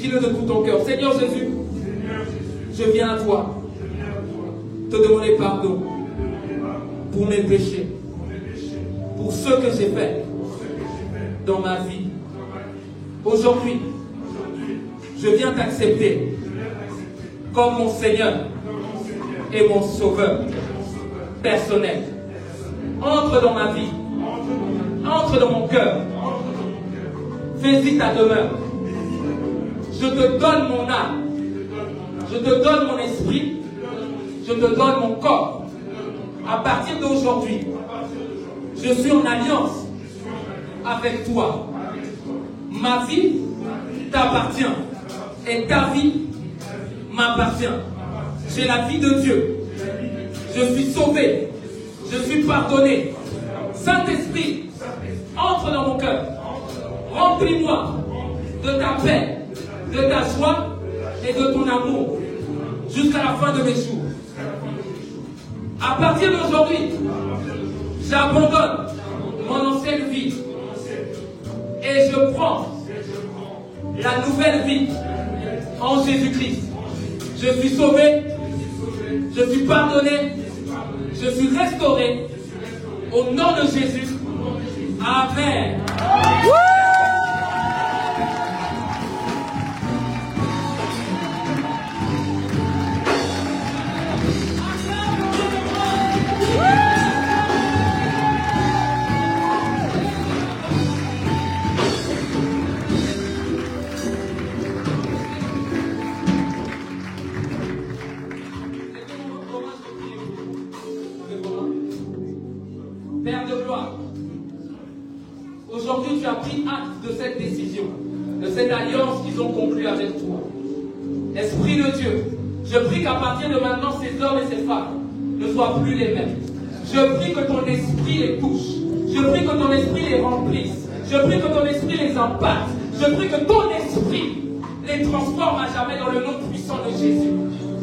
Dis-le de tout ton cœur. Seigneur Jésus, je viens à toi te demander pardon pour mes péchés, pour ce que j'ai fait dans ma vie. Aujourd'hui, je viens t'accepter comme mon Seigneur et mon Sauveur personnel. Entre dans ma vie, entre dans mon cœur, fais-y ta demeure. Je te donne mon âme, je te donne mon esprit, je te donne mon corps. À partir d'aujourd'hui, je suis en alliance avec toi. Ma vie t'appartient et ta vie m'appartient. J'ai la vie de Dieu. Je suis sauvé. Je suis pardonné. Saint-Esprit, entre dans mon cœur. Remplis-moi de ta paix, de ta joie et de ton amour jusqu'à la fin de mes jours. À partir d'aujourd'hui, j'abandonne mon ancienne vie et je prends la nouvelle vie en Jésus-Christ. Je suis sauvé, je suis pardonné, je suis restauré au nom de Jésus. Amen. Père de gloire, aujourd'hui tu as pris acte de cette décision, de cette alliance qu'ils ont conclue avec toi. Esprit de Dieu, je prie qu'à partir de maintenant, ces hommes et ces femmes ne soient plus les mêmes. Je prie que ton esprit les touche. Je prie que ton esprit les remplisse. Je prie que ton esprit les impacte. Je prie que ton esprit les transforme à jamais dans le nom puissant de Jésus.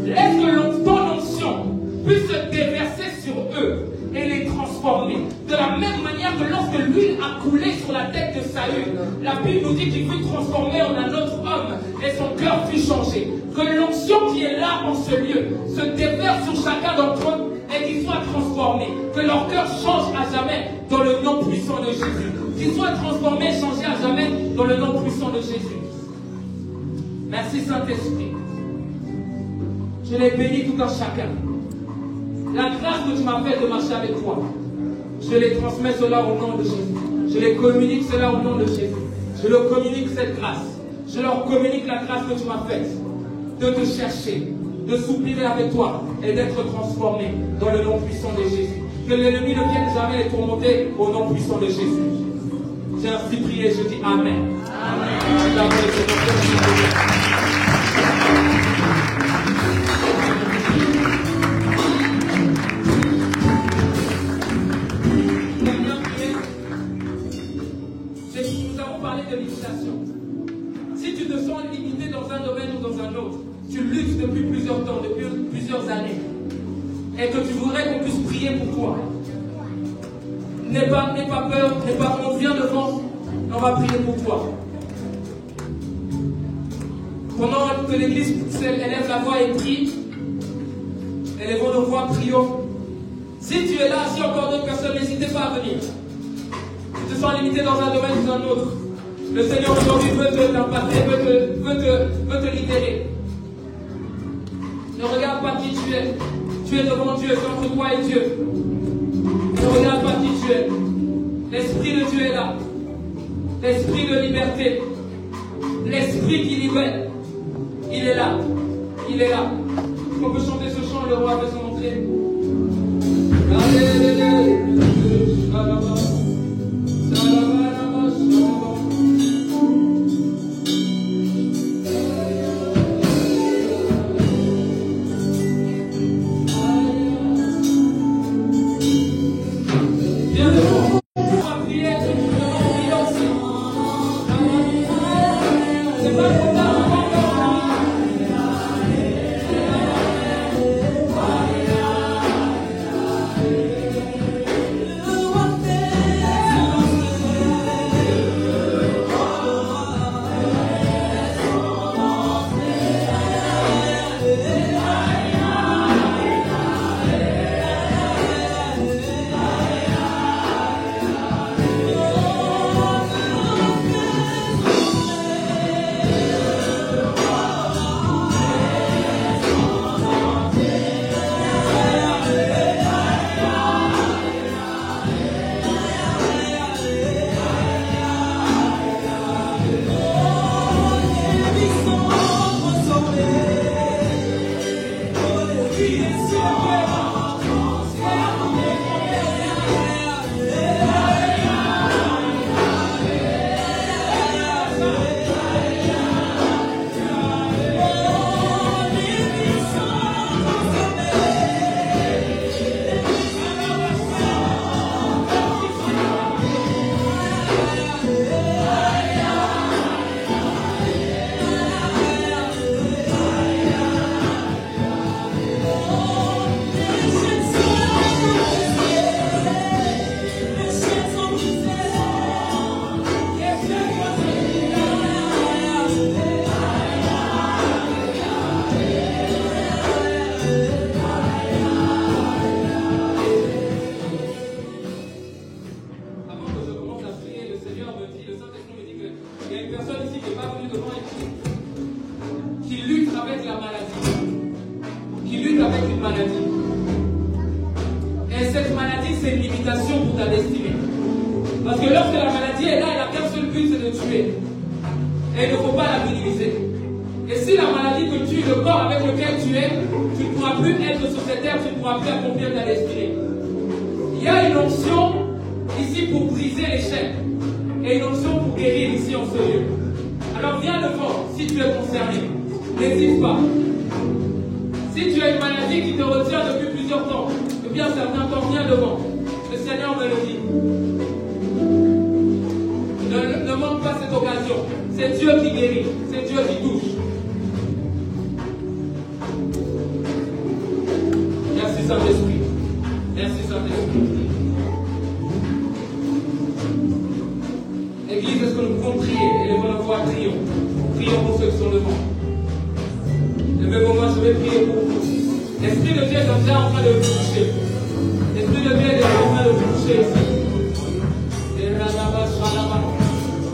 Laisse que ton onction puisse se déverser sur eux et les transformer. De la même manière que lorsque l'huile a coulé sur la tête de Saül, la Bible nous dit qu'il fut transformé en un autre homme et son cœur fut changé. Que l'onction qui est là en ce lieu se déverse sur chacun d'entre eux et qu'ils soient transformés. Que leur cœur change à jamais dans le nom puissant de Jésus. Qu'ils soient transformés et changés à jamais dans le nom puissant de Jésus. Merci Saint-Esprit. Je les bénis tout un chacun. La grâce que tu m'as faite de marcher avec toi, je les transmets cela au nom de Jésus. Je les communique cela au nom de Jésus. Je leur communique cette grâce. Je leur communique la grâce que tu m'as faite de te chercher, de soupirer avec toi et d'être transformé dans le nom puissant de Jésus. Que l'ennemi ne vienne jamais les tourmenter au nom puissant de Jésus. J'ai ainsi prié, je dis Amen. Amen. Nous avons parlé de limitation. Si tu te sens limité dans un domaine ou dans un autre, tu luttes depuis plusieurs temps, depuis plusieurs années, et que tu voudrais qu'on puisse prier pour toi, n'aie pas peur, n'aie pas honte, viens devant, on va prier pour toi. Pendant que l'église élève la voix et prie, élevons nos voix, prions. Si tu es là, si encore d'autres personnes, n'hésitez pas à venir. Si tu te sens limité dans un domaine ou dans un autre, le Seigneur aujourd'hui veut t'impacter, veut te libérer. Ne regarde pas qui tu es. Tu es devant Dieu, c'est entre toi et Dieu. Ne regarde pas qui tu es. L'Esprit de Dieu est là. L'Esprit de liberté. L'Esprit qui libère. Il est là. Il est là. On peut chanter ce chant, le roi veut se montrer. Fire. devant ici, qui lutte avec la maladie, qui lutte avec une maladie. Et cette maladie, c'est une limitation pour ta destinée. Parce que lorsque la maladie est là, elle n'a qu'un seul but, c'est de tuer. Et il ne faut pas la minimiser. Et si la maladie te tue, le corps avec lequel tu es, tu ne pourras plus être sur cette terre, tu ne pourras plus accomplir ta destinée. Il y a une onction ici pour briser les chaînes. Et une onction pour guérir ici en ce lieu. Alors viens devant si tu es concerné. N'hésite pas. Si tu as une maladie qui te retient depuis plusieurs temps, depuis un certain temps, viens devant. Le Seigneur me le dit. Ne manque pas cette occasion. C'est Dieu qui guérit. C'est Dieu qui touche. Merci Saint-Esprit. Merci Saint-Esprit. Église, est-ce que nous pouvons prier? Élevons la voix, prions. Prions pour ceux qui sont devant. Levez-moi, je vais prier pour vous. L'Esprit de Dieu est déjà en train de vous toucher. L'Esprit de Dieu est déjà en train de vous toucher ici.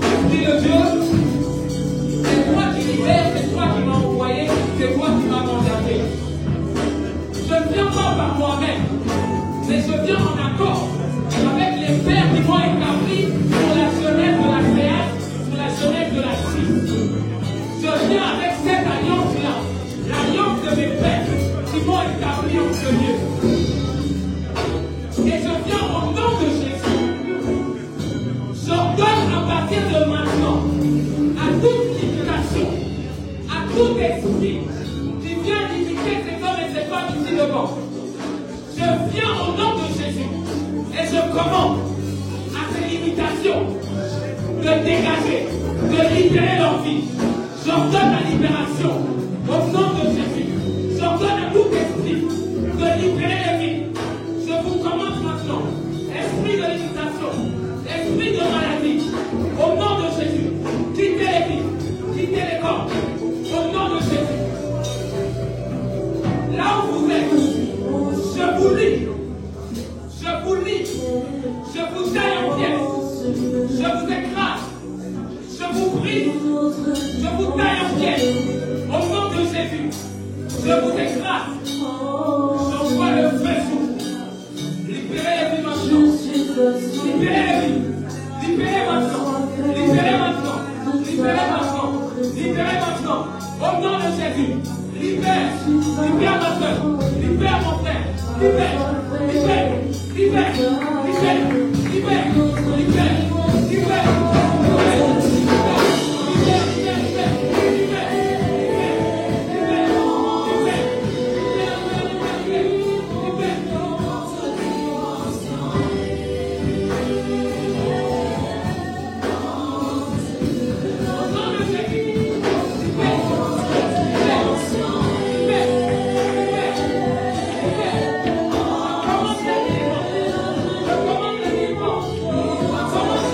L'Esprit de Dieu, c'est toi qui libères, c'est toi qui m'as envoyé, c'est toi qui m'as mandaté. Je ne viens pas par moi-même, mais je viens en accord avec les pères qui m'ont établi pour la jeunesse de la création, pour la jeunesse de la Christ. Je viens avec cette alliance-là, l'alliance de mes pères qui m'ont établi en ce lieu. Et je viens au nom de Jésus. J'ordonne à partir de maintenant à toute limitation, à tout esprit qui vient limiter ces hommes et ces femmes ici devant. Je viens au nom de Jésus et je commande à ces limitations de dégager, de libérer leur vie. J'ordonne la libération au nom de Jésus. J'ordonne à tout esprit de libérer les vies. Je vous commande maintenant, esprit de limitation, esprit de maladie, au nom de Jésus, quittez les vies, quittez les corps, au nom de Jésus. Là où vous êtes, je vous lis, je vous lis, je vous taille en pièces, je vous écrase, je vous brise, je vous taille en pièces, au nom de Jésus, je vous écrase, j'envoie le feu sur vous, libérez les vies maintenant, libérez les vies. Libérez maintenant, libérez maintenant, libérez maintenant, libérez maintenant, au nom de Jésus, libère, libère ma soeur, libère mon frère, libère, libère, libère, libère, libère, libère, libère, Come on.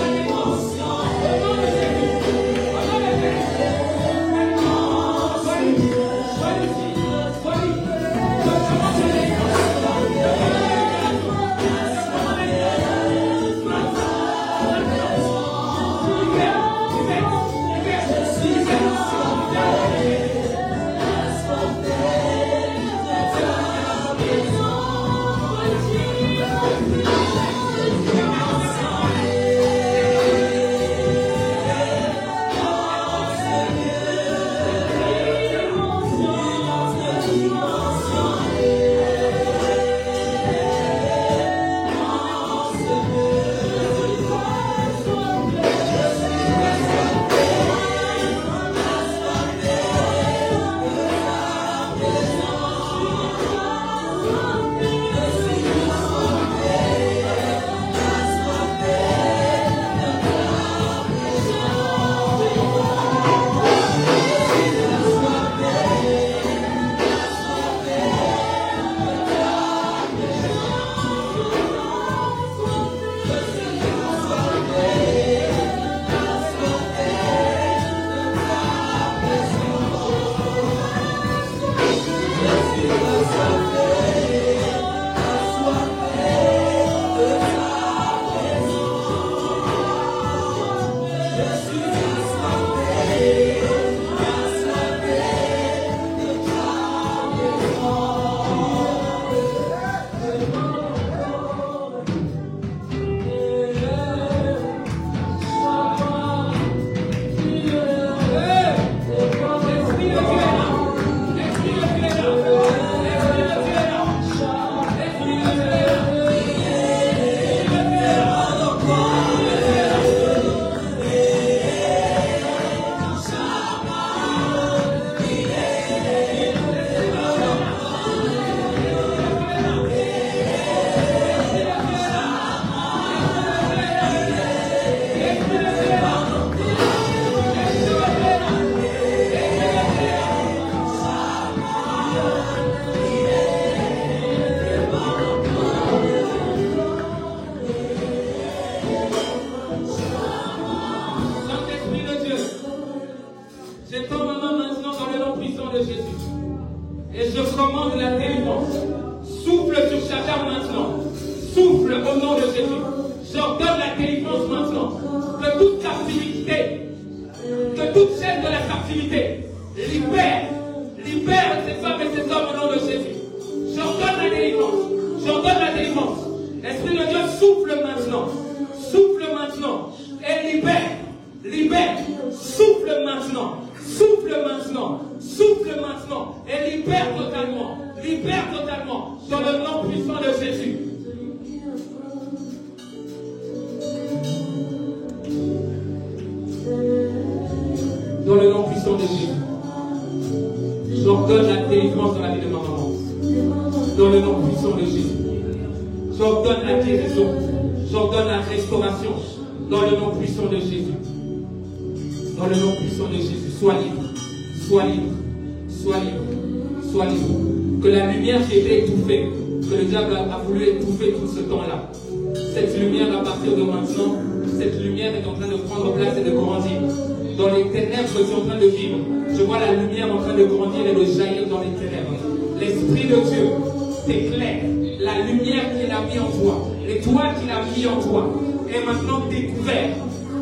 J'étends ma main maintenant dans le nom puissant de Jésus. Et je commande la délivrance. Souffle sur chacun maintenant. Souffle au nom de Jésus. J'ordonne la délivrance maintenant. Que toute captivité, que toute chaîne de la captivité, libère ces femmes et ces hommes au nom de Jésus. J'ordonne la délivrance. J'ordonne la délivrance. Esprit de Dieu, souffle maintenant. Souffle maintenant. Et libère. Libère. Souffle maintenant. Souffle maintenant. Souffle maintenant. Et libère totalement. Libère totalement. Dans le nom puissant de Jésus. Dans le nom puissant de Jésus. J'ordonne la délivrance dans la vie de ma maman. Dans le nom puissant de Jésus. J'ordonne la guérison. J'ordonne la restauration. Dans le nom puissant de Jésus. Dans le nom puissant de Jésus. Sois libre. Sois libre. Sois libre. Sois libre. Que la lumière qui était étouffée, que le diable a voulu étouffer tout ce temps-là, cette lumière à partir de maintenant, cette lumière est en train de prendre place et de grandir. Dans les ténèbres que tu es en train de vivre, je vois la lumière en train de grandir et de jaillir dans les ténèbres. L'Esprit de Dieu t'éclaire. La lumière qu'il a mis en toi, l'étoile qu'il a mis en toi, est maintenant découverte.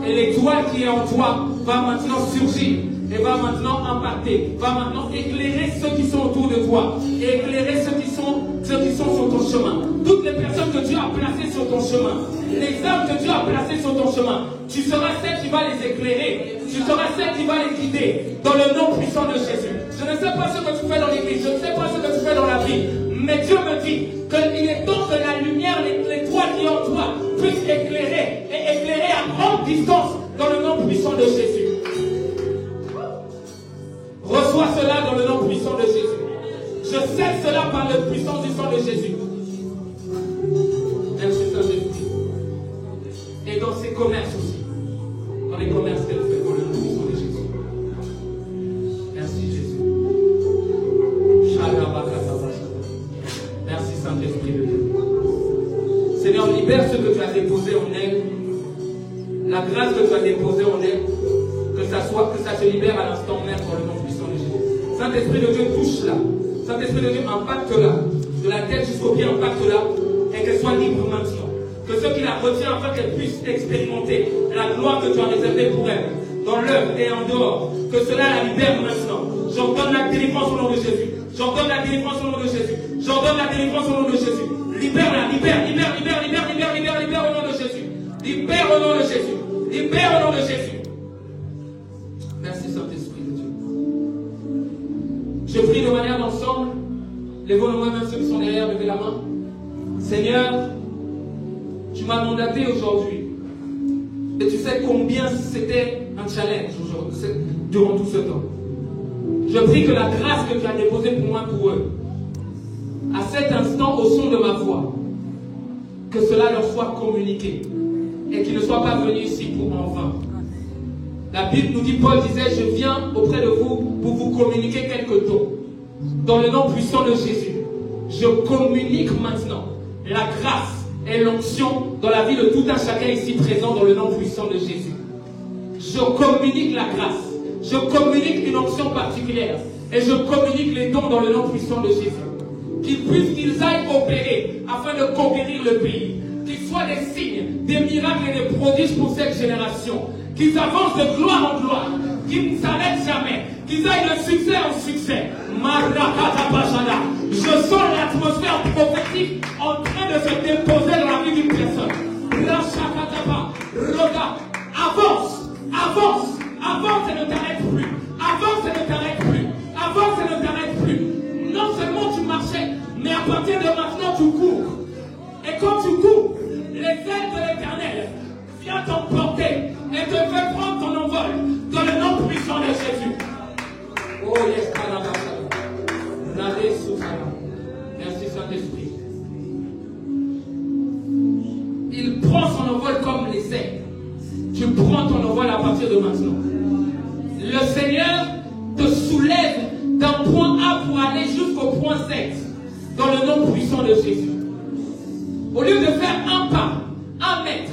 Et l'étoile qui est en toi va maintenant surgir et va maintenant impacter, va maintenant éclairer ceux qui sont autour de toi et éclairer ceux qui sont sur ton chemin. Toutes les personnes que Dieu a placées sur ton chemin, les âmes que Dieu a placées sur ton chemin, tu seras celle qui va les éclairer, tu seras celle qui va les guider dans le nom puissant de Jésus. Je ne sais pas ce que tu fais dans l'église, je ne sais pas ce que tu fais dans la vie, mais Dieu me dit qu'il est temps que la lumière, l'étoile qui est en toi, puisse éclairer et éclairer à grande distance dans le nom puissant de Jésus. Reçois cela dans le nom puissant de Jésus. Je scelle cela par la puissance du sang de Jésus. Merci Saint-Esprit. Et dans ses commerces aussi. Dans les commerces qu'elle fait, dans le nom puissant de Jésus. Merci Jésus. Merci Saint-Esprit de Dieu. Seigneur, libère ce que tu as déposé en elle. La grâce que tu as déposée en elle. Que ça se libère à l'instant même dans le nom puissant de Jésus. Saint-Esprit de Dieu, touche là. Saint-Esprit de Dieu, impacte là. De la tête jusqu'au pied, impacte là. Et qu'elle soit libre maintenant. Que ceux qui la retiennent, afin qu'elle puisse expérimenter la gloire que tu as réservée pour elle. Dans l'œuvre et en dehors. Que cela la libère maintenant. J'ordonne la délivrance au nom de Jésus. J'ordonne la délivrance au nom de Jésus. J'ordonne la délivrance au nom de Jésus. Libère-la, libère au nom de Jésus. Libère au nom de Jésus. Libère au nom de Jésus. Merci Saint-Esprit de Dieu. Je prie de manière d'ensemble. Lèvons-nous même ceux qui sont derrière, levez la main. Seigneur, tu m'as mandaté aujourd'hui. Et tu sais combien c'était un challenge durant tout ce temps. Je prie que la grâce que tu as déposée pour moi, pour eux, à cet instant, au son de ma voix, que cela leur soit communiqué. Et qu'ils ne soient pas venus ici pour en vain. La Bible nous dit, Paul disait, je viens auprès de vous pour vous communiquer quelques dons. Dans le nom puissant de Jésus, je communique maintenant la grâce et l'onction dans la vie de tout un chacun ici présent dans le nom puissant de Jésus. Je communique la grâce. Je communique une onction particulière. Et je communique les dons dans le nom puissant de Jésus. Qu'ils aillent opérer afin de conquérir le pays. Qu'ils soient des signes, des miracles et des prodiges pour cette génération. Qu'ils avancent de gloire en gloire. Qu'ils ne s'arrêtent jamais. Qu'ils aillent de succès en succès. Je sens l'atmosphère prophétique en train de se déposer dans la vie d'une personne. Avance, avance, avance et ne t'arrête plus. Avance et ne t'arrête plus. Avance et ne t'arrête plus. Non seulement tu marchais, mais à partir de maintenant tu cours. Et quand tu cours, les ailes de l'Éternel viennent t'emporter et te fait prendre ton envol dans le nom puissant de Jésus. Oh yes, merci Saint-Esprit. Il prend son envol comme les ailes. Tu prends ton envol à partir de maintenant. Le Seigneur te soulève d'un point A pour aller jusqu'au point Z dans le nom puissant de Jésus. Au lieu de faire un pas, 1 mètre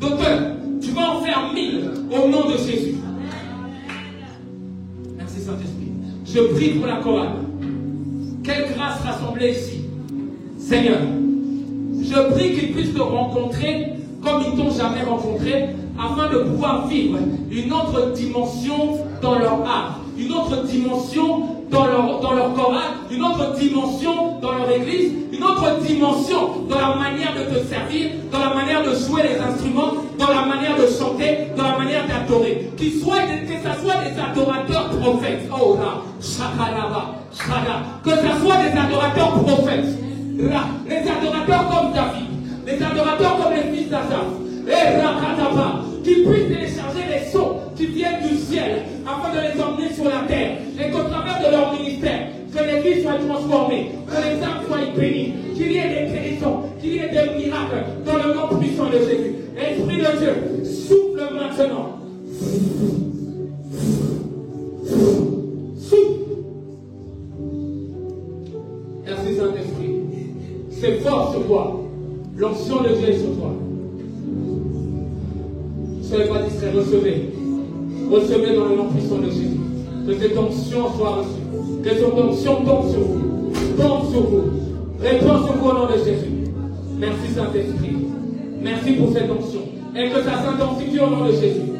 d'auteur, tu vas en faire 1000 au nom de Jésus. Saint-Esprit. Je prie pour la chorale. Quelle grâce rassemblée ici. Seigneur, je prie qu'ils puissent te rencontrer comme ils t'ont jamais rencontré, afin de pouvoir vivre une autre dimension dans leur art, une autre dimension dans leur chorale, une autre dimension dans leur église, une autre dimension dans la manière de te servir, dans la manière de jouer les instruments, dans la manière de chanter, dans la manière d'adorer. Que ce soit des adorateurs prophètes. Oh là, shakalaba, shaka. Que ce soit des adorateurs prophètes. Là, les adorateurs comme David, les adorateurs comme les fils d'Asaph, et Rakataba, qui puissent télécharger les sons qui viennent du ciel afin de les emmener sur la terre, et qu'au travers de leur ministère, que les vies soient transformées, que les âmes soient bénies, qu'il y ait des guérisons, qu'il y ait des miracles dans le nom puissant de Jésus. Esprit de Dieu, souffle maintenant. Souffle. Merci Saint-Esprit. C'est fort sur toi. L'onction de Dieu est sur toi. Ne soyez pas distrait, recevez. Recevez dans le nom puissant de Jésus. Que cette onction soit reçue. Que cette onction tombe sur vous. Tombe sur vous. Répond sur vous au nom de Jésus. Merci Saint-Esprit. Merci pour cette onction. Et que ça s'intensifie au nom de Jésus.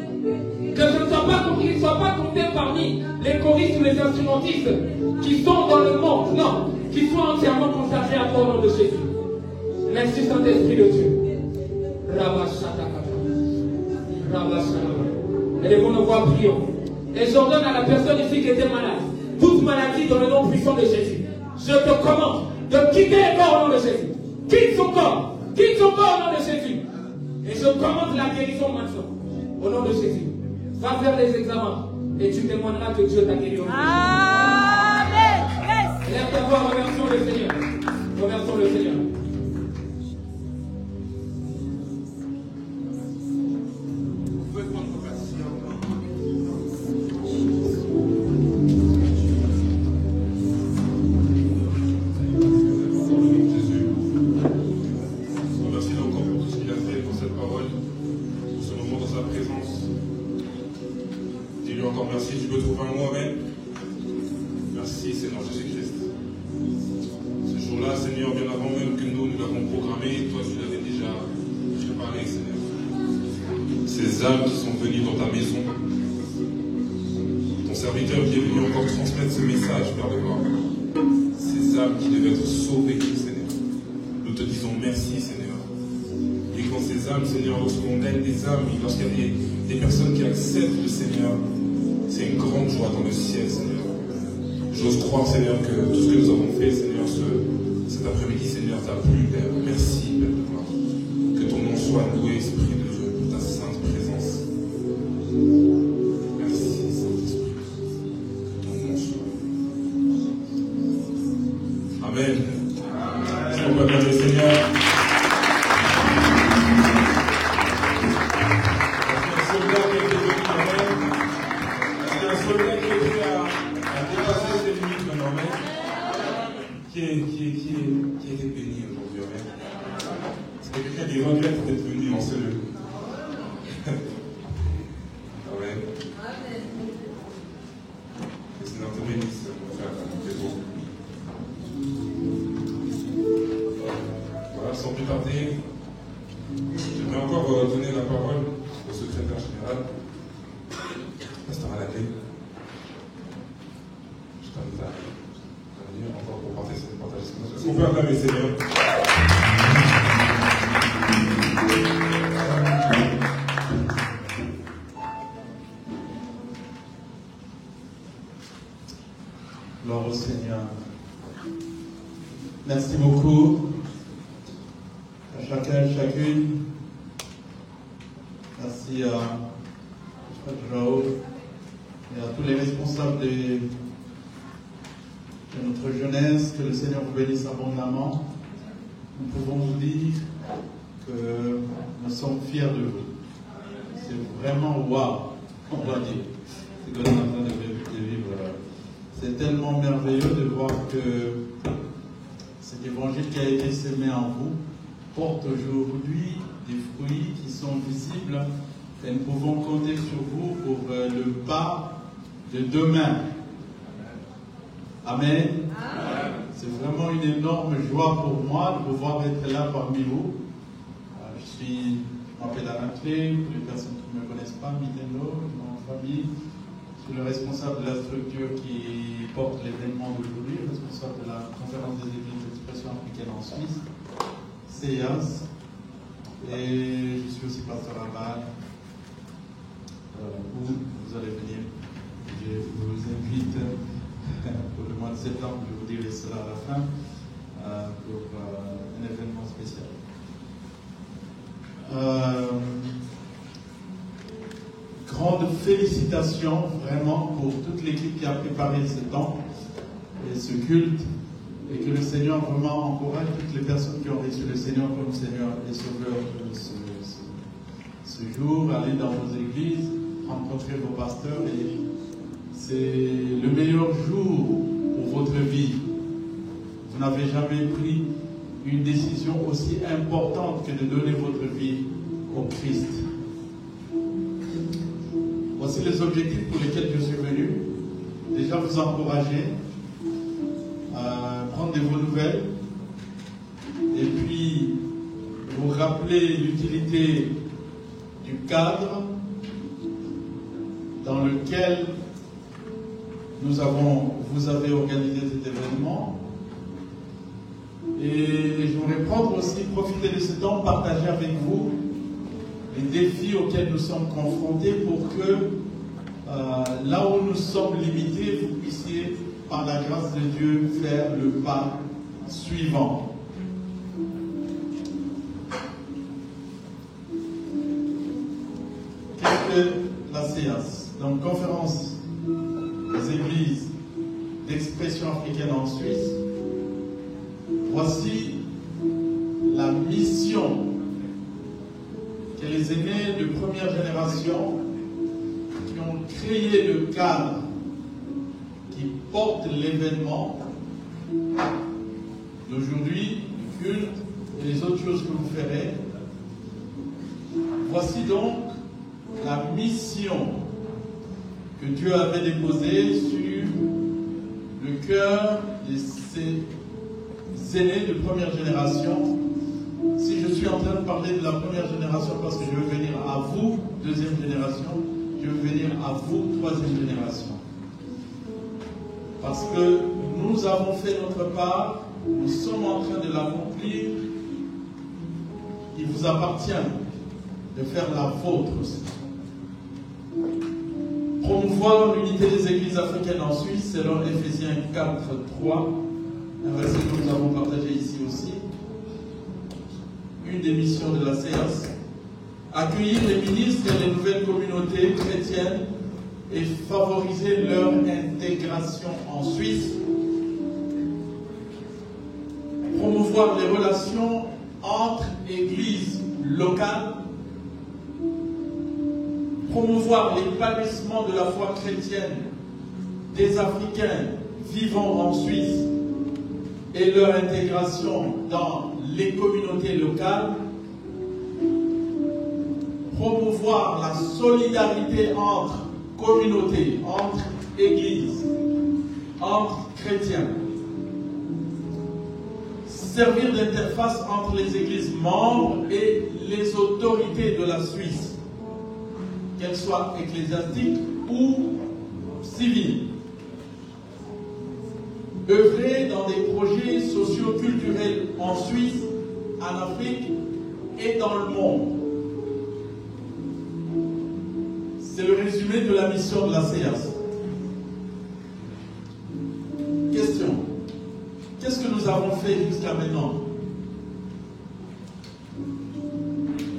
Que ce ne soit pas, qu'il ne soit pas compté parmi les choristes ou les instrumentistes qui sont dans le monde. Non. Qu'ils soient entièrement consacrés à toi au nom de Jésus. Merci Saint-Esprit de Dieu. Élevons nos voix, prions. Et j'ordonne à la personne ici qui était malade, toute maladie dans le nom puissant de Jésus. Je te commande de quitter le corps au nom de Jésus. Quitte son corps. Quitte son corps au nom de Jésus. Et je commande la guérison maintenant. Au nom de Jésus. Va faire les examens. Et tu témoigneras que Dieu t'a guéri au nom de Jésus. Amen. Lève ta voix, remercions le Seigneur. Remercions le Seigneur. Seigneur, lorsqu'on gagne des âmes, lorsqu'il y a des personnes qui acceptent le Seigneur, c'est une grande joie dans le ciel, Seigneur. J'ose croire, Seigneur, que tout ce que nous avons fait, Seigneur, cet après-midi, Seigneur, t'a plu, Père. Merci, Père de gloire. Que ton nom soit loué, Esprit de Dieu, pour ta sainte présence. Merci, Saint-Esprit. Que ton nom soit. Amen. Est-ce qu'on peut applaudir le Seigneur? Qui était béni aujourd'hui, amen. Est-ce que quelqu'un qui regrette d'être venu dans ce lieu? Amen. Que le Seigneur te bénisse, mon frère, c'est beau. Voilà, sans plus tarder, j'aimerais encore donner la parole au secrétaire général, pasteur à la clé. Je t'invite à venir encore pour partager ce message. Est-ce qu'on peut acclamer le Seigneur? Gloire au Seigneur. Merci beaucoup à chacun et chacune. Merci à Frère Joao et à tous les responsables de notre jeunesse. Que le Seigneur vous bénisse abondamment. Nous pouvons vous dire que nous sommes fiers de vous. C'est vraiment waouh, on va dire. C'est que nous sommes en train de vivre. C'est tellement merveilleux de voir que cet évangile qui a été semé en vous porte aujourd'hui des fruits qui sont visibles et nous pouvons compter sur vous pour le pas de demain. Amen. C'est vraiment une énorme joie pour moi de pouvoir être là parmi vous. Je m'appelle Alain Clé, pour les personnes qui ne me connaissent pas, Mitendo, mon famille. Je suis le responsable de la structure qui porte l'événement d'aujourd'hui, responsable de la conférence des églises d'expression africaine en Suisse, CEAS. Et je suis aussi pasteur à Bâle, où vous allez venir. Je vous invite pour le mois de septembre, je vous dirai cela à la fin, pour un événement spécial. Grande félicitations vraiment pour toute l'équipe qui a préparé ce temps et ce culte, et que le Seigneur vraiment encourage toutes les personnes qui ont reçu le Seigneur comme Seigneur et Sauveur ce jour. Allez dans vos églises, rencontrez vos pasteurs, et c'est le meilleur jour pour votre vie. Vous n'avez jamais pris une décision aussi importante que de donner votre vie au Christ. Voici les objectifs pour lesquels je suis venu. Déjà vous encourager, prendre de vos nouvelles, et puis vous rappeler l'utilité du cadre dans lequel vous avez organisé cet événement. Et je voudrais profiter de ce temps, partager avec vous les défis auxquels nous sommes confrontés pour que là où nous sommes limités, vous puissiez, par la grâce de Dieu, faire le pas suivant. Qu'est-ce que la CEAS? Donc, conférence des églises d'expression africaine en Suisse. Voici la mission que les aînés de première génération qui ont créé le cadre qui porte l'événement d'aujourd'hui, le culte et les autres choses que vous ferez. Voici donc la mission que Dieu avait déposée sur le cœur de ces aînés de première génération. Si je suis en train de parler de la première génération, parce que je veux venir à vous, deuxième génération, je veux venir à vous, troisième génération. Parce que nous avons fait notre part, nous sommes en train de l'accomplir. Il vous appartient de faire la vôtre aussi. Promouvoir l'unité des églises africaines en Suisse, selon Ephésiens 4, 3, un verset que nous avons partagé ici aussi. Une des missions de la CEAS, accueillir les ministres et les nouvelles communautés chrétiennes et favoriser leur intégration en Suisse. Promouvoir les relations entre églises locales. Promouvoir l'épanouissement de la foi chrétienne des Africains vivant en Suisse et leur intégration dans les communautés locales. Promouvoir la solidarité entre communautés, entre églises, entre chrétiens. Servir d'interface entre les églises membres et les autorités de la Suisse, qu'elles soient ecclésiastiques ou civiles. Œuvrer dans des projets socio-culturels en Suisse, en Afrique et dans le monde. C'est le résumé de la mission de la CEAS. Question. Qu'est-ce que nous avons fait jusqu'à maintenant?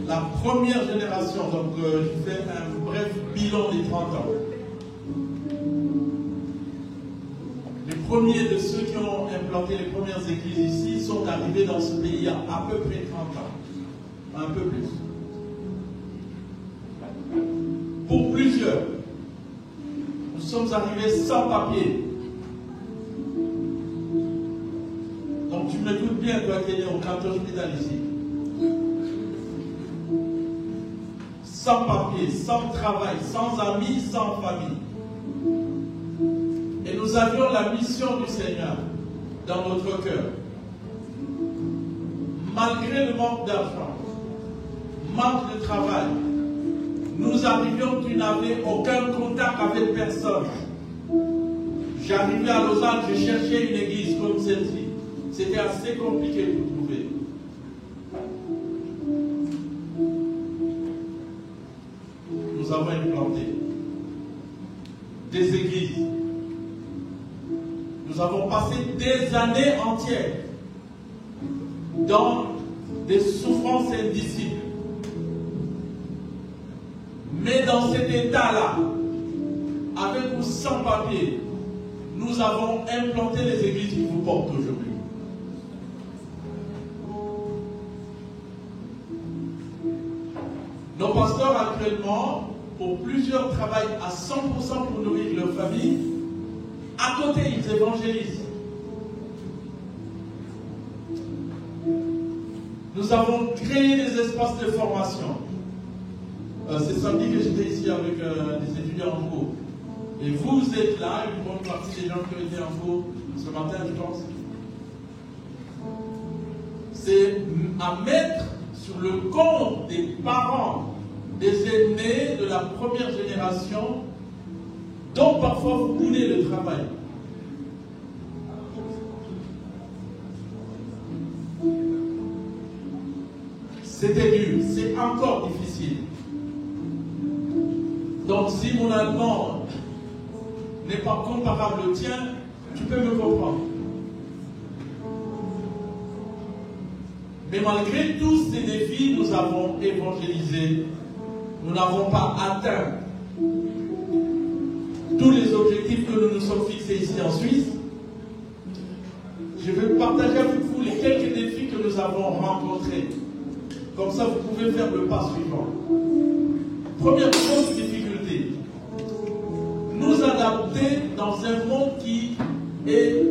La première génération, donc je fais un bref bilan des 30 ans. Les premiers de ceux qui ont implanté les premières églises ici sont arrivés dans ce pays il y a à peu près 30 ans. Un peu plus. Pour plusieurs, nous sommes arrivés sans papier. Donc tu me doutes bien, toi qui es né au canton hospital ici. Sans papier, sans travail, sans amis, sans famille. Et nous nous avions la mission du Seigneur dans notre cœur. Malgré le manque d'argent, manque de travail, nous arrivions, tu n'avais aucun contact avec personne. J'arrivais à Lausanne, je cherchais une église comme celle-ci. C'était assez compliqué pour trouver. Nous avons implanté des églises. Nous avons passé des années entières dans des souffrances indicibles. Mais dans cet état-là, avec ou sans papier, nous avons implanté les églises qui vous portent aujourd'hui. Nos pasteurs actuellement, pour plusieurs, travaillent à 100% pour nourrir leur famille. À côté, ils évangélisent. Nous avons créé des espaces de formation. C'est samedi que j'étais ici avec des étudiants en cours. Et vous êtes là, une bonne partie des gens qui ont été en cours ce matin, je pense. C'est à mettre sur le compte des parents, des aînés de la première génération, dont parfois vous boulez le travail. C'était dur, c'est encore difficile. Donc si mon allemand n'est pas comparable au tien, tu peux me comprendre. Mais malgré tous ces défis, nous avons évangélisé. Nous n'avons pas atteint tous les objectifs que nous nous sommes fixés ici en Suisse. Je vais partager avec vous les quelques défis que nous avons rencontrés. Comme ça, vous pouvez faire le pas suivant. Première grosse difficulté, nous adapter dans un monde qui est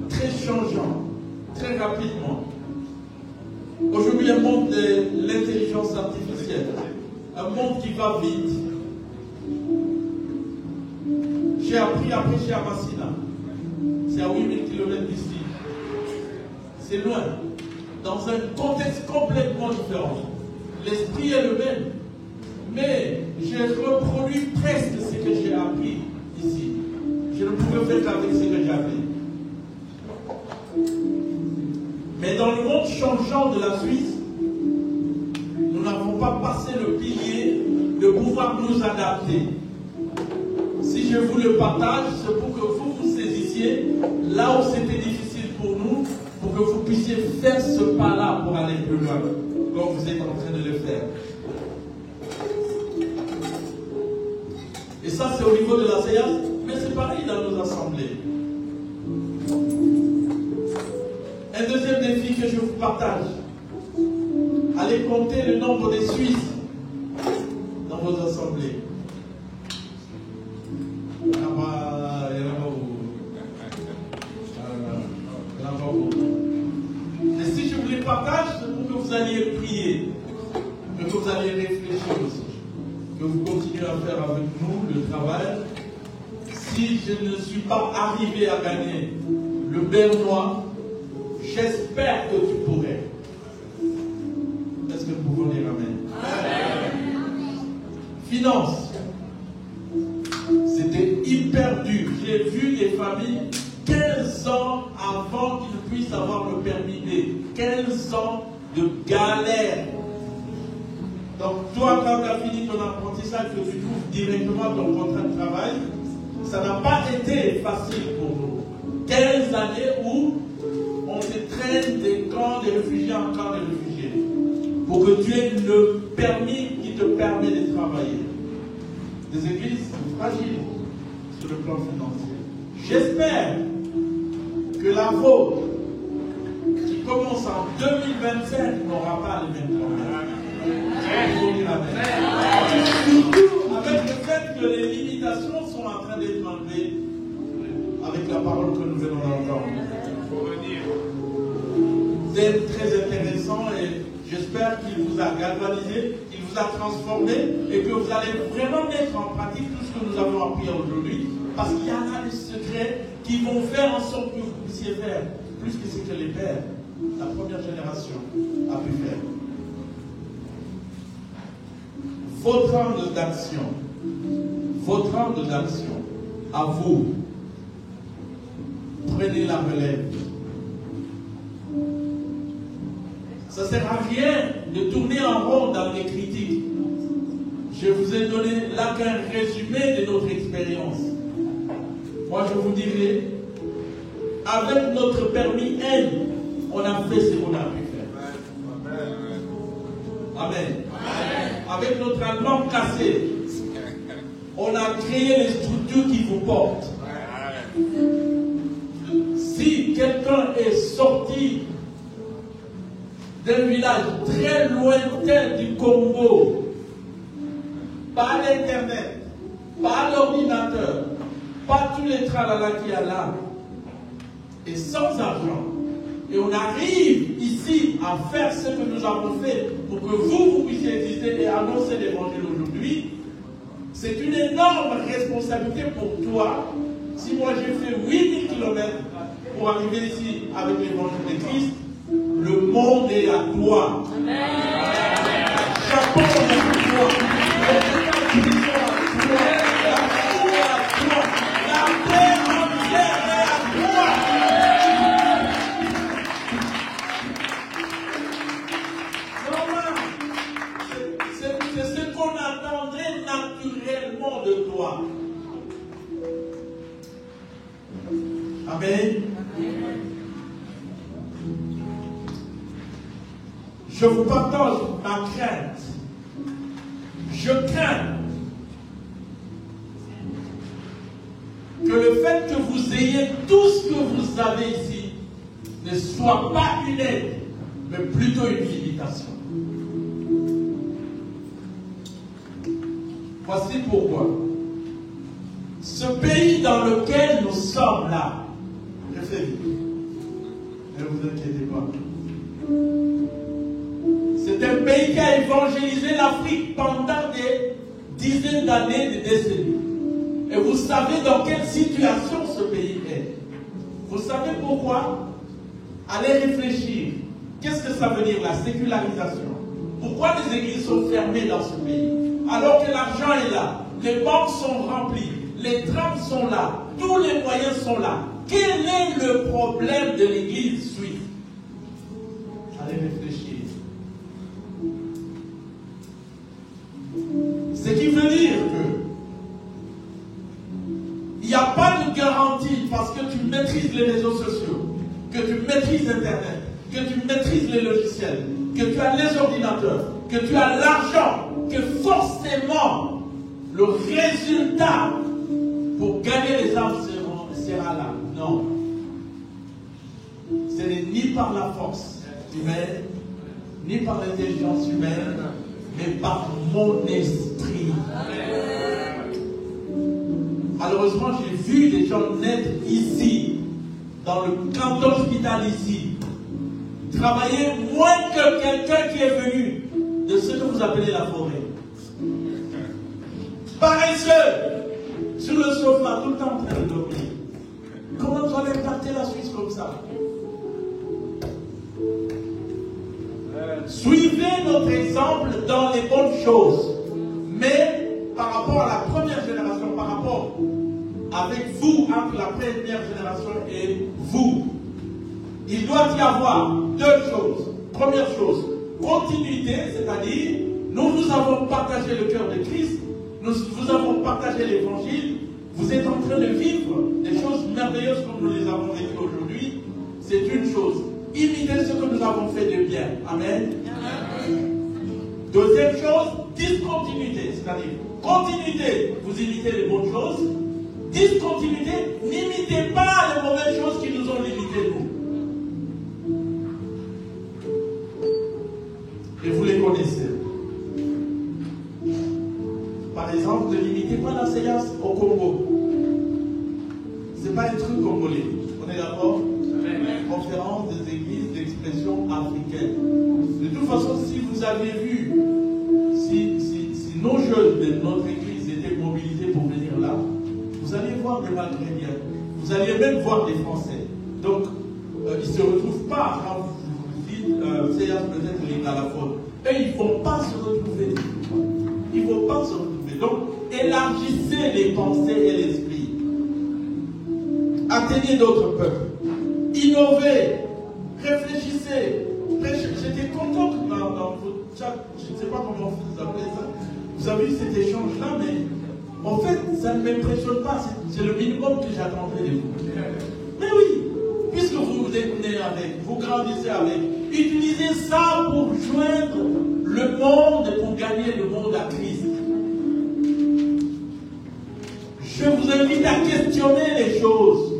très changeant, très rapidement. Aujourd'hui, un monde de l'intelligence artificielle, un monde qui va vite. J'ai appris à prêcher à Massina. C'est à 8000 km d'ici. C'est loin. Dans un contexte complètement différent. L'esprit est le même. Mais j'ai reproduit presque ce que j'ai appris ici. Je ne pouvais faire qu'avec ce que j'avais. Mais dans le monde changeant de la Suisse, nous n'avons pas passé le pilier de pouvoir nous adapter. Si je vous le partage, c'est pour que vous vous saisissiez là où c'était difficile pour nous, pour que vous puissiez faire ce pas-là pour aller plus loin, comme vous êtes en train de le faire. Et ça, c'est au niveau de la séance, mais c'est pareil dans nos assemblées. Un deuxième défi que je vous partage. Allez compter le nombre des Suisses dans vos assemblées. Et si je vous les partage, c'est pour que vous alliez prier, que vous alliez réfléchir aussi, que vous continuez à faire avec nous le travail. Si je ne suis pas arrivé à gagner le Bernois, j'espère que tu pourrais. Est-ce que nous pouvons dire Amen? Amen. Finance. C'était hyper dur. J'ai vu des familles 15 ans avant qu'ils puissent avoir le permis B. 15 ans de galère. Donc toi, quand tu as fini ton apprentissage, que tu trouves directement ton contrat de travail, ça n'a pas été facile pour nous. 15 années où on te traîne des camps de réfugiés en camps de réfugiés. Pour que tu aies le permis qui te permet de travailler. Des églises fragiles sur le plan financier. J'espère que la vôtre, qui commence en 2025, n'aura pas les mêmes problèmes. Surtout avec le fait que les limitations sont en train d'être enlevées avec la parole que nous venons d'entendre. C'est très intéressant et j'espère qu'il vous a galvanisé, qu'il vous a transformé et que vous allez vraiment mettre en pratique tout ce que nous avons appris aujourd'hui Parce qu'il y en a des secrets qui vont faire en sorte que vous puissiez faire plus que ce que les pères, la première génération, a pu faire. Votre angle d'action, à vous, prenez la relève. Ça ne sert à rien de tourner en rond dans les critiques. Je vous ai donné là qu'un résumé de notre expérience. Moi, je vous dirais, avec notre permis N, on a fait ce qu'on a pu faire. Amen. Avec notre allemand cassé, on a créé les structures qui vous portent. Si quelqu'un est sorti d'un village très lointain du Congo, pas l'internet, pas l'ordinateur, pas tous les tralala qu'il y a là, et sans argent, et on arrive ici à faire ce que nous avons fait pour que vous puissiez exister et annoncer l'évangile aujourd'hui, c'est une énorme responsabilité pour toi. Si moi j'ai fait 8000 km pour arriver ici avec l'évangile de Christ, le monde est à toi. Chapeau à toi. Les États-Unis sont à toi. La est à toi. La terre entière est à toi. C'est ce qu'on attendrait naturellement de toi. Amen. Je vous partage ma crainte. Je crains que le fait que vous ayez tout ce que vous avez ici ne soit pas une aide, mais plutôt une limitation. Voici pourquoi. Ce pays dans lequel nous sommes là, je fais vite, ne vous inquiétez pas. C'est un pays qui a évangélisé l'Afrique pendant des dizaines d'années, des décennies. Et vous savez dans quelle situation ce pays est. Vous savez pourquoi? Allez réfléchir. Qu'est-ce que ça veut dire la sécularisation? Pourquoi les églises sont fermées dans ce pays? Alors que l'argent est là, les banques sont remplies, les trams sont là, tous les moyens sont là. Quel est le problème de l'église suisse? Allez réfléchir. Ce qui veut dire que il n'y a pas de garantie parce que tu maîtrises les réseaux sociaux, que tu maîtrises Internet, que tu maîtrises les logiciels, que tu as les ordinateurs, que tu as l'argent, que forcément le résultat pour gagner les âmes sera là. Non. Ce n'est ni par la force humaine, ni par l'intelligence humaine, mais par mon esprit. Malheureusement, j'ai vu des gens naître ici, dans le canton hospital ici, travailler moins que quelqu'un qui est venu de ce que vous appelez la forêt. Paresseux, sur le sofa, tout le temps en train de dormir. Comment tu vas impacter la Suisse comme ça? Suivez notre exemple dans les bonnes choses. Mais par rapport à la première génération, par rapport avec vous, entre la première génération et vous, il doit y avoir deux choses. Première chose, continuité, c'est-à-dire, nous avons partagé le cœur de Christ, nous avons partagé l'évangile, vous êtes en train de vivre des choses merveilleuses comme nous les avons vécues aujourd'hui. C'est une chose. Imitez ce que nous avons fait de bien. Amen. Deuxième chose, discontinuité. C'est-à-dire, continuité, vous imitez les bonnes choses. Discontinuité, n'imitez pas les mauvaises choses qui nous ont limités, nous. Et vous les connaissez. Par exemple, ne limitez pas l'enseignance au Congo. Ce n'est pas un truc congolais. On est d'accord? Conférence des églises d'expression africaine. De toute façon, si vous avez vu, si nos jeunes de notre église étaient mobilisés pour venir là, vous vous allez voir des Maghrébins, vous allez même voir des Français. Donc, ils ne se retrouvent pas quand vous dites c'est peut-être les galaphones. Eux, ils ne vont pas se retrouver. Ils ne vont pas se retrouver. Donc, élargissez les pensées et l'esprit. Atteignez d'autres peuples. Innovez. Réfléchissez. J'étais content que dans votre chat, je ne sais pas comment vous appelez ça, vous avez eu cet échange-là, mais en fait, ça ne m'impressionne pas. C'est le minimum que j'attendais de vous. Mais oui, puisque vous êtes né avec, vous grandissez avec, utilisez ça pour joindre le monde et pour gagner le monde à Christ. Je vous invite à questionner les choses.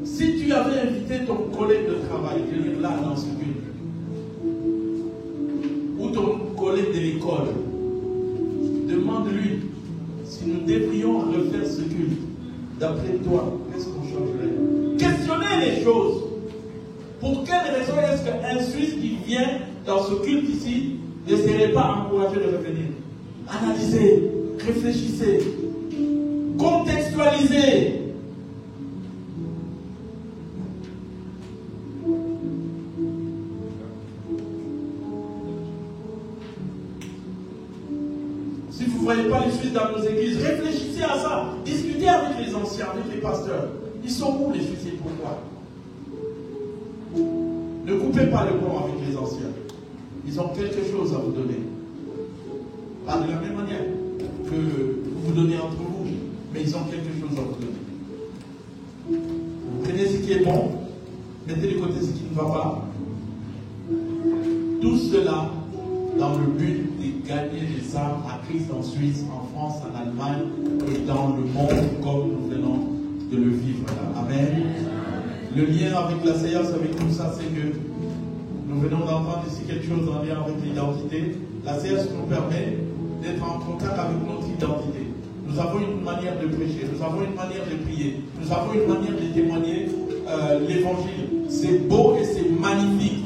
Si tu avais invité ton collègue de travail à venir là dans ce culte, ou ton collègue de l'école, demande-lui si nous devrions refaire ce culte. D'après toi, qu'est-ce qu'on changerait? Questionnez les choses. Pour quelle raison est-ce qu'un Suisse qui vient dans ce culte ici ne serait pas encouragé de revenir? Analysez, réfléchissez, contextualisez. Si vous ne voyez pas les Suisses dans nos églises, réfléchissez à ça. Discutez avec les anciens, avec les pasteurs. Ils sont où les Suisses et pourquoi? Ne coupez pas le pont avec les anciens. Ils ont quelque chose à vous donner. Pas de la même manière que vous donnez entre vous, mais ils ont quelque chose à vous donner. Prenez ce qui est bon, mettez de côté ce qui ne va pas. Tout cela dans le but de gagner des âmes à Christ en Suisse, en France, en Allemagne et dans le monde comme nous venons de le vivre là. Amen. Le lien avec la séance, avec tout ça, c'est que nous venons d'entendre ici quelque chose en lien avec l'identité. La séance nous permet d'être en contact avec notre identité. Nous avons une manière de prêcher, nous avons une manière de prier, nous avons une manière de témoigner l'évangile. C'est beau et c'est magnifique.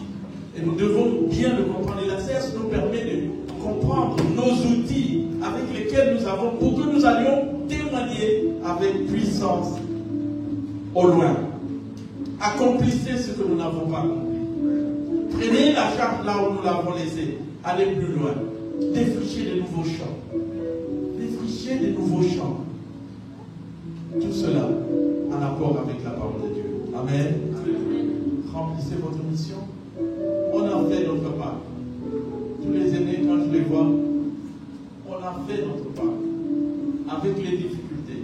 Et nous devons bien le comprendre. Et la séance nous permet de comprendre nos outils avec lesquels nous avons pour que nous allions témoigner avec puissance au loin. Accomplissez ce que nous n'avons pas accompli. Prenez la charge là où nous l'avons laissée. Allez plus loin. Défrichez de nouveaux champs. Défrichez de nouveaux champs. Tout cela en accord avec la parole de Dieu. Amen. Remplissez votre mission. On a fait notre part. Tous les aînés, quand je les vois, on a fait notre part. Avec les difficultés.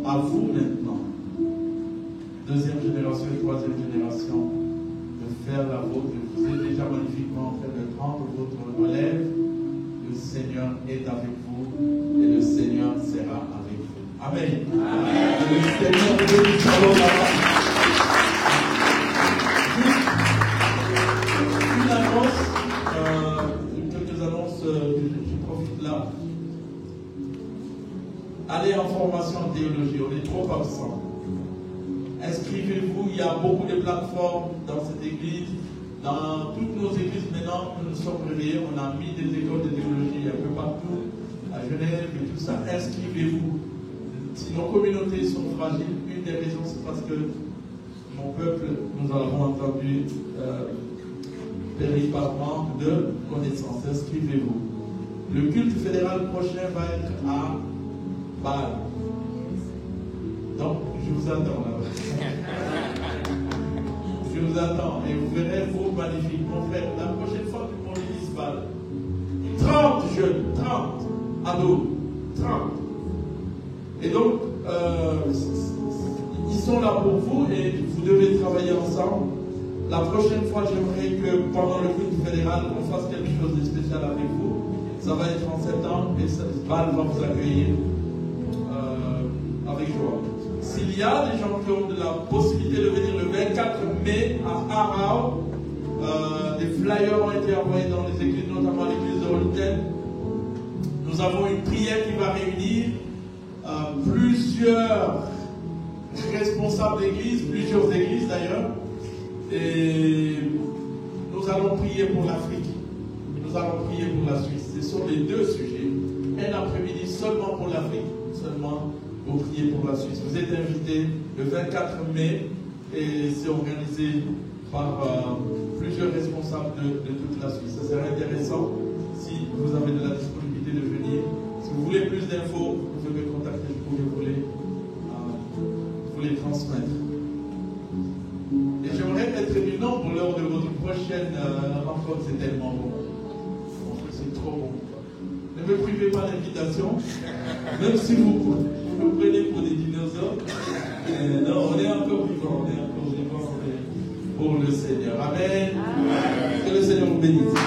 À vous maintenant, deuxième génération et troisième génération, de faire la vôtre. Vous êtes déjà magnifiquement en train de prendre votre relève. Le Seigneur est avec vous et le Seigneur sera avec vous. Amen. Amen. Le Seigneur bénisse là-bas. Une annonce, quelques annonces, je profite là. Allez en formation en théologie, on est trop absents. Inscrivez-vous, il y a beaucoup de plateformes dans cette église. Dans toutes nos églises maintenant, nous nous sommes réveillés, on a mis des écoles de théologie un peu partout, à Genève et tout ça. Inscrivez-vous. Si nos communautés sont fragiles, une des raisons c'est parce que mon peuple, nous avons entendu, périt par manque de connaissances. Inscrivez-vous. Le culte fédéral prochain va être à Bâle. Donc, je vous attends là. Je vous attends et vous verrez vous magnifiquement faire. La prochaine fois que mon église Bâle, 30 jeunes, 30 ados, 30. Et donc, ils sont là pour vous et vous devez travailler ensemble. La prochaine fois, j'aimerais que pendant le culte fédéral, on fasse quelque chose de spécial avec vous. Ça va être en septembre et Bâle va vous accueillir avec joie. S'il y a des gens qui ont de la possibilité de venir le 24 mai à Arao, des flyers ont été envoyés dans les églises, notamment l'église de Holten. Nous avons une prière qui va réunir plusieurs responsables d'église, plusieurs églises d'ailleurs. Et nous allons prier pour l'Afrique. Nous allons prier pour la Suisse. Ce sont les deux sujets. Un après-midi seulement pour l'Afrique, seulement pour prier pour la Suisse. Vous êtes invités le 24 mai et c'est organisé par plusieurs responsables de toute la Suisse. Ça serait intéressant si vous avez de la disponibilité de venir. Si vous voulez plus d'infos, vous pouvez me contacter, je pourrais vous les transmettre. Et j'aimerais être éminent lors de votre prochaine rencontre, c'est tellement bon. C'est trop bon. Ne me privez pas d'invitation, même si vous me prenez pour des dinosaures. Non, on est encore vivant, pour le Seigneur. Amen. Amen. Que le Seigneur vous bénisse.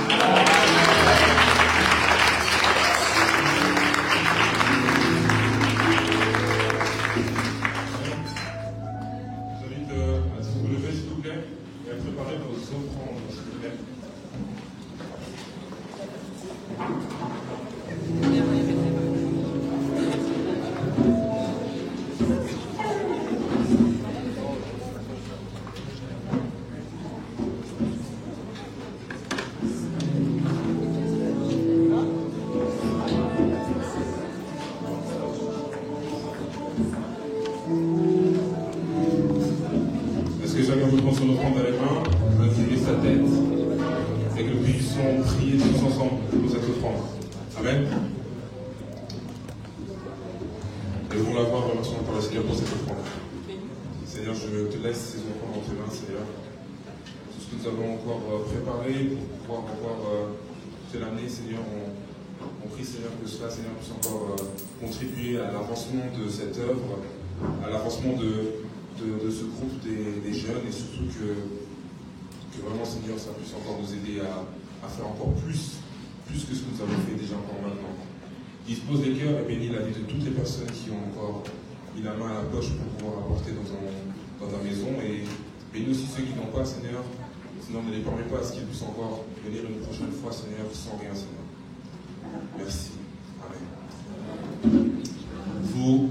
Seigneur, on prie Seigneur que cela, Seigneur, puisse encore contribuer à l'avancement de cette œuvre, à l'avancement de ce groupe des jeunes, et surtout que vraiment Seigneur, ça puisse encore nous aider à faire encore plus que ce que nous avons fait déjà encore maintenant. Dispose les cœurs et bénis la vie de toutes les personnes qui ont encore mis la main à la poche pour pouvoir apporter dans ta maison, et bénis aussi ceux qui n'ont pas, Seigneur. Sinon, ne les permets pas à ce qu'ils puissent encore venir une prochaine fois, Seigneur, sans rien, Seigneur. Merci. Amen. Vous,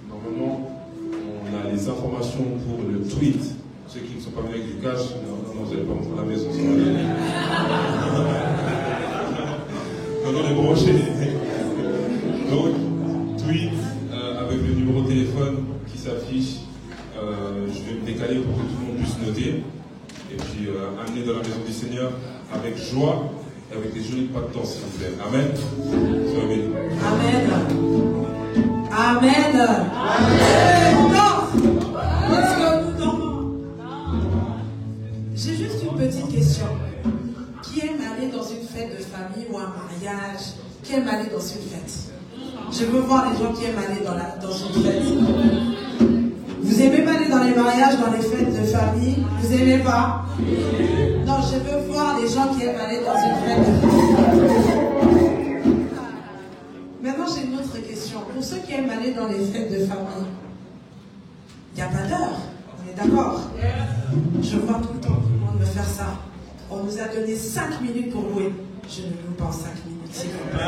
normalement, on a les informations pour le tweet. Ceux qui ne sont pas venus avec du cash, non, vous n'allez pas rentrer à la maison. Non, les brochés. Donc, tweet avec le numéro de téléphone qui s'affiche. Je vais me décaler pour que tout le monde puisse noter. Et puis amener dans la maison du Seigneur avec joie et avec des jolies pas de temps, s'il vous plaît. Amen. Soyez bénis. Amen. Amen. Amen. On dort. Est-ce que nous dormons? J'ai juste une petite question. Qui aime aller dans une fête de famille ou un mariage? Qui aime aller dans une fête? Je veux voir les gens qui aiment aller dans une fête. Vous aimez pas aller dans les mariages, dans les fêtes de famille? Vous aimez pas? Non, je veux voir les gens qui aiment aller dans une fête de famille. Maintenant, j'ai une autre question. Pour ceux qui aiment aller dans les fêtes de famille, il n'y a pas d'heure. On est d'accord? Je vois tout le temps tout le monde me faire ça. On nous a donné 5 minutes pour louer. Je ne loue pas en 5 minutes, s'il vous plaît.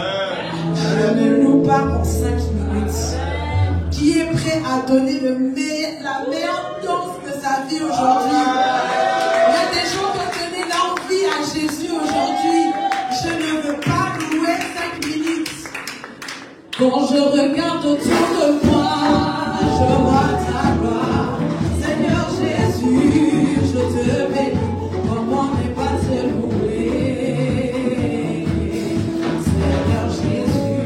Je ne loue pas en 5 minutes. Qui est prêt à donner la meilleure danse de sa vie aujourd'hui? Il y a des gens qui ont donné leur vie à Jésus aujourd'hui. Je ne veux pas louer 5 minutes. Quand je regarde autour de moi, je vois ta gloire. Seigneur Jésus, je te bénis. Comment ne pas te louer? Seigneur Jésus.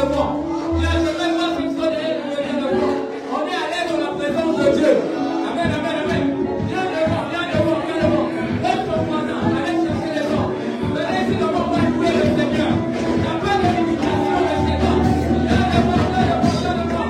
devant. Viens, je vais voir ce qu'il faut derrière, viens devant. On est à l'aise dans la présence de Dieu. Amen, amen, amen. Viens devant, viens devant, viens devant. Lève ton voisin, allez chercher les gens. Venez ici devant, on va louer le Seigneur. Il n'y a pas de limitation de Seigneur. Viens devant, viens devant, viens devant.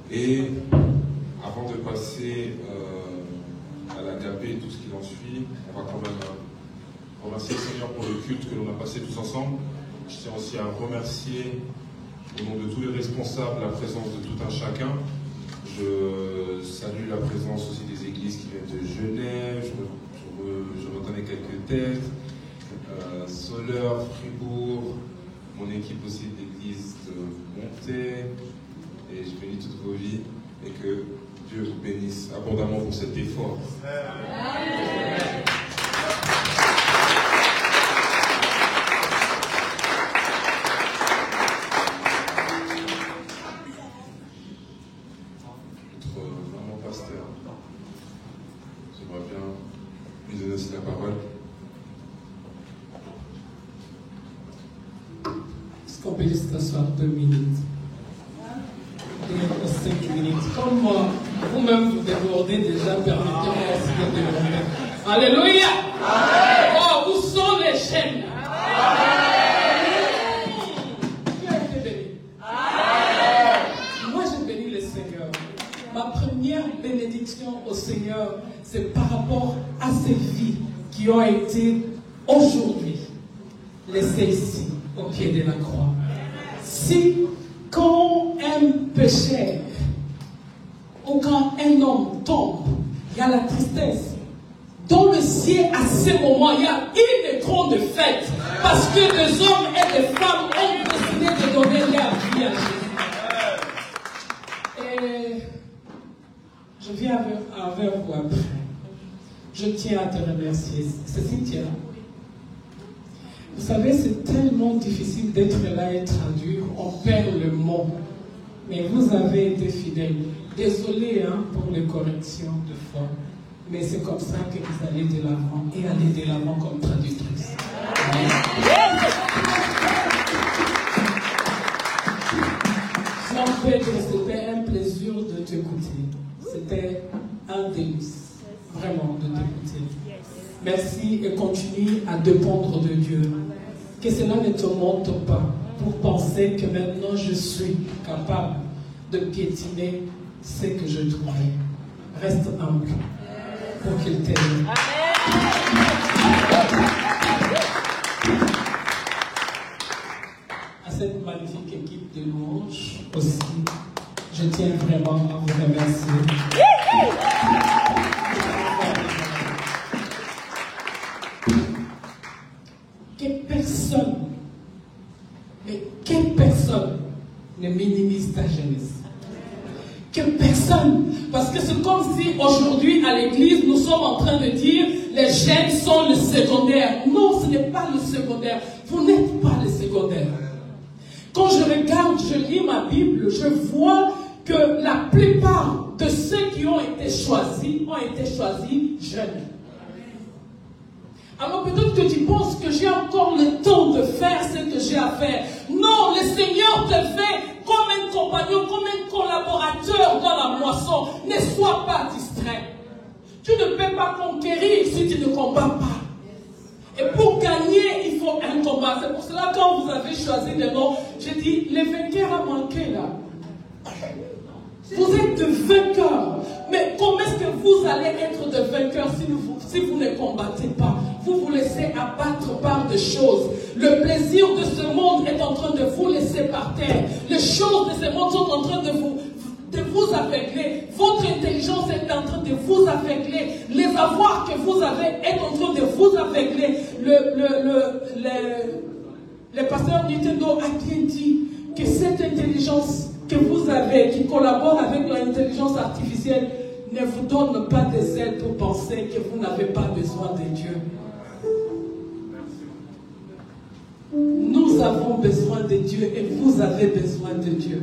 Et avant de passer à l'agapé et tout ce qui en suit, on va quand même remercier le Seigneur pour le culte que l'on a passé tous ensemble. Je tiens aussi à remercier, au nom de tous les responsables, la présence de tout un chacun. Je salue la présence aussi des églises qui viennent de Genève, je reconnais quelques têtes, Soleure, Fribourg, mon équipe aussi d'église de Montée, et je bénis toutes vos vies, et que Dieu vous bénisse abondamment pour cet effort. Amen. La parole. Est-ce qu'on peut juste s'asseoir 2 minutes? 5 minutes. Comme vous-même vous débordez déjà, permettez-moi aussi de déborder. Alléluia! Oh, où sont les chaînes? Qui a été béni? Moi, je bénis le Seigneur. Ma première bénédiction au Seigneur, c'est par rapport à ces vies qui ont été aujourd'hui laissées ici, au pied de la croix. Si, quand un pécheur ou quand un homme tombe, il y a la tristesse. Dans le ciel, à ce moment, il y a une grande fête parce que des hommes et des femmes ont décidé de donner leur vie à Jésus. Et je viens avec vous après. Je tiens à te remercier. Cynthia. Vous savez, c'est tellement difficile d'être là et traduire. On perd le mot. Mais vous avez été fidèle. Désolé pour les corrections de forme. Mais c'est comme ça que vous allez de l'avant. Et allez de l'avant comme traductrice. Jean-Pedro, c'était un plaisir de t'écouter. C'était un délice. Vraiment de t'écouter. Merci et continue à dépendre de Dieu. Que cela ne te monte pas pour penser que maintenant je suis capable de piétiner ce que je trouverai. Reste humble pour qu'il t'aime. À cette magnifique équipe de louanges aussi, je tiens vraiment à vous remercier. Que personne ne minimise ta jeunesse. Que personne, parce que c'est comme si aujourd'hui à l'église nous sommes en train de dire les jeunes sont le secondaire. Non, ce n'est pas le secondaire. Vous n'êtes pas le secondaire. Quand je regarde, je lis ma Bible, je vois que la plupart de ceux qui ont été choisis jeunes. Alors peut-être que tu penses que j'ai encore le temps de faire ce que j'ai à faire. Non, le Seigneur te fait comme un compagnon, comme un collaborateur dans la moisson. Ne sois pas distrait. Tu ne peux pas conquérir si tu ne combats pas. Et pour gagner, il faut un combat. C'est pour cela que quand vous avez choisi le nom, j'ai dit, les vainqueurs a manqué là. Vous êtes de vainqueurs. Mais comment est-ce que vous allez être de vainqueurs si vous ne combattez pas? Vous vous laissez abattre par des choses. Le plaisir de ce monde est en train de vous laisser par terre. Les choses de ce monde sont en train de vous aveugler. Votre intelligence est en train de vous aveugler. Les avoirs que vous avez est en train de vous aveugler. Le pasteur Nintendo a bien dit que cette intelligence que vous avez, qui collabore avec l'intelligence artificielle, ne vous donne pas des ailes pour penser que vous n'avez pas besoin de Dieu. Nous avons besoin de Dieu et vous avez besoin de Dieu.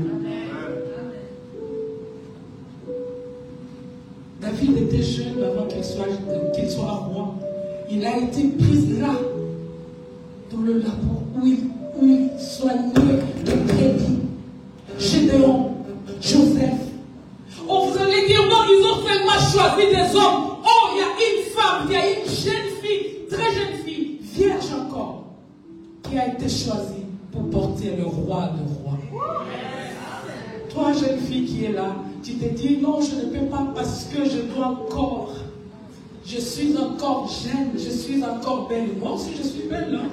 David était jeune avant qu'il soit roi. Il a été pris là, dans le labour où il soignait les brebis. Gédéon, Joseph. Oh, vous allez dire, non, ils ont seulement choisi des hommes. Oh, il y a une femme, il y a une jeune fille, très jeune fille, vierge encore, qui a été choisie pour porter le roi de rois. Toi, jeune fille qui est là, tu te dis, non, je ne peux pas parce que je dois encore. Je suis encore jeune, je suis encore belle. Moi aussi, je suis belle. Hein?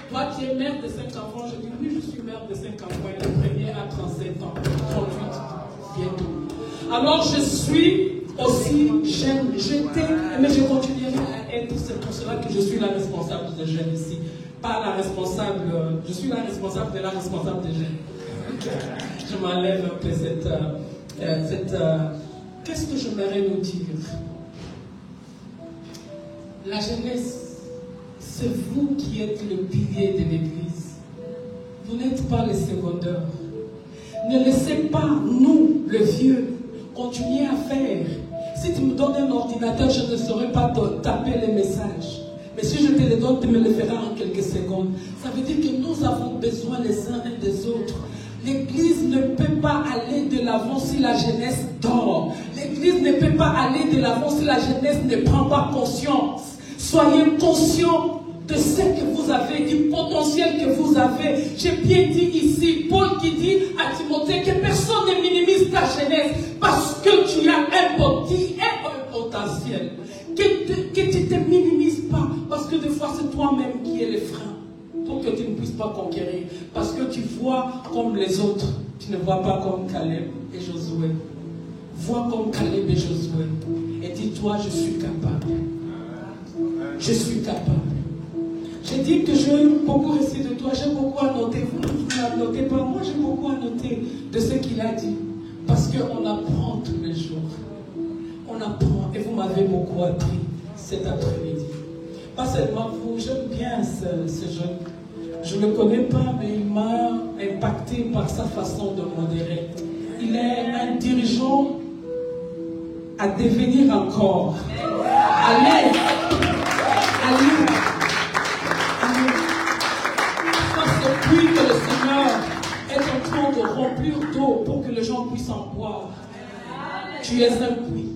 Toi, tu es mère de 5 enfants. Je dis, oui, je suis mère de 5 enfants. Et le premier a 37 ans, 38, bientôt. Alors, je suis aussi jeune. Mais je continuerai à être. C'est pour cela que je suis la responsable des jeunes ici. Pas la responsable. Je suis la responsable de la responsable des jeunes. Je m'enlève un peu qu'est-ce que j'aimerais nous dire? La jeunesse. C'est vous qui êtes le pilier de l'Église. Vous n'êtes pas les secondaires. Ne laissez pas, nous, le vieux, continuer à faire. Si tu me donnes un ordinateur, je ne saurais pas taper les messages. Mais si je te les donne, tu me les feras en quelques secondes. Ça veut dire que nous avons besoin les uns et des autres. L'Église ne peut pas aller de l'avant si la jeunesse dort. L'Église ne peut pas aller de l'avant si la jeunesse ne prend pas conscience. Soyez conscients de ce que vous avez, du potentiel que vous avez. J'ai bien dit ici, Paul qui dit à Timothée que personne ne minimise ta jeunesse parce que tu as un potentiel. Que tu ne te minimises pas parce que des fois c'est toi-même qui es le frein pour que tu ne puisses pas conquérir. Parce que tu vois comme les autres, tu ne vois pas comme Caleb et Josué. Vois comme Caleb et Josué et dis-toi, je suis capable. Je suis capable. Je J'ai dit que j'aime beaucoup réciter de toi, j'ai beaucoup à noter. Vous ne notez pas, moi j'ai beaucoup à noter de ce qu'il a dit. Parce qu'on apprend tous les jours. On apprend et vous m'avez beaucoup appris cet après-midi. Pas seulement vous, j'aime bien ce jeune. Je ne le connais pas, mais il m'a impacté par sa façon de modérer. Il est un dirigeant à devenir encore. Allez, allez. Ce puits que le Seigneur est en train de remplir d'eau pour que les gens puissent en boire. Tu es un puits.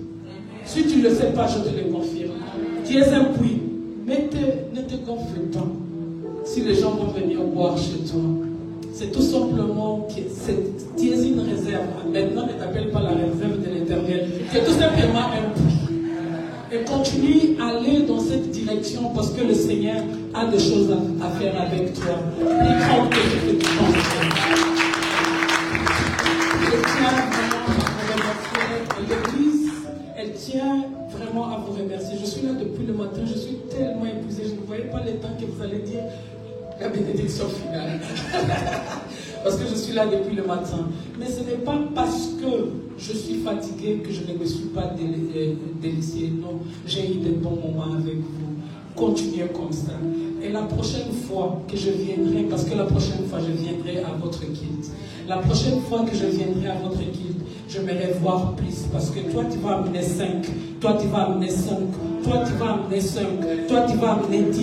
Si tu ne le sais pas, je te le confirme. Tu es un puits. Mais ne te gonfle pas. Si les gens vont venir boire chez toi, c'est tout simplement que tu es une réserve. Maintenant, ne t'appelle pas la réserve de l'Éternel. Tu es tout simplement un puits. Et continue à aller dans cette direction parce que le Seigneur a des choses à faire avec toi. Il compte que tu penses. Je tiens vraiment à vous remercier. L'Église, elle tient vraiment à vous remercier. Je suis là depuis le matin, je suis tellement épuisée. Je ne voyais pas le temps que vous allez dire la bénédiction finale. Parce que je suis là depuis le matin. Mais ce n'est pas parce que je suis fatiguée que je ne me suis pas délaissée. Non, j'ai eu des bons moments avec vous. Continuez comme ça. Et la prochaine fois que je viendrai, parce que la prochaine fois je viendrai à votre culte. La prochaine fois que je viendrai à votre culte, j'aimerais voir plus. Parce que toi tu vas amener 5, toi tu vas amener 5, toi tu vas amener 5, toi tu vas amener 10.